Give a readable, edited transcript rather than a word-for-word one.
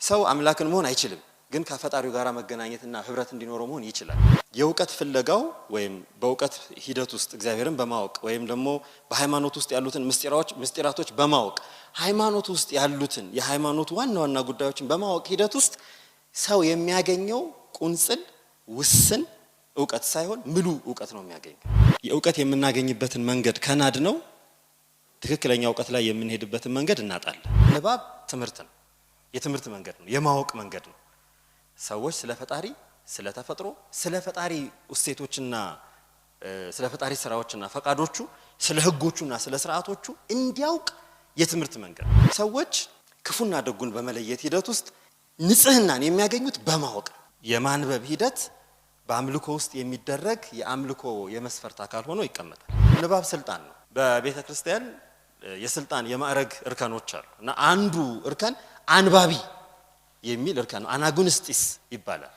ሰው አምላክን መሆን አይችልም ግን ከፈጣሪው ጋራ መገናኘትና ህብረት እንዲኖረው መሆን ይችላል የውቀት ፍለጋው ወይም በውቀት ሂደት ውስጥ እግዚአብሔርን በማወቅ ወይም ደግሞ በሃይማኖት ውስጥ ያሉትን ምስጢራቶች በማወቅ ሃይማኖት ውስጥ ያሉትን የሃይማኖት ዋና ጉዳዮችን በማወቅ ሂደት ውስጥ ሰው የሚያገኘው ቁንጽል ውስን ዕውቀት ሳይሆን ሙሉ ዕውቀት ነው የሚያገኘው የዕውቀት የምናገኝበትን መንገድ ከናድ ነው ትክክለኛ ዕውቀት ላይ የምንሄድበትን መንገድ እናጣለን ንባብ ትምህርት ነው የትምህርት መንገድ ነው የማወቅ መንገድ ነው ሰዎች ስለ ፈጣሪ ስለ ተፈጥሮ ስለ ፈጣሪ እሴቶችና ስለ ፈጣሪ ስራዎችና ፈቃዶቹ ስለ ህጎቹና ስለ ስርዓቶቹ እንዲያውቅ የትምህርት መንገድ ሰዎች ክፉና ደጉን በመለየት ሂደት ውስጥ ንጽህናን የሚያገኙት በማወቅ የማንበብ ሂደት በአምልኮ ውስጥ የሚደረግ የአምልኮ የመስፈርት አካል ሆኖ ይቀመጣል ንባብ ስልጣን ነው በቤተ ክርስቲያን የስልጣን የማዕረግ እርከኖች አሉ እና አንዱ እርከን አንባቢ የሚል እርከን ነው አናጉንስጢስ ይባላል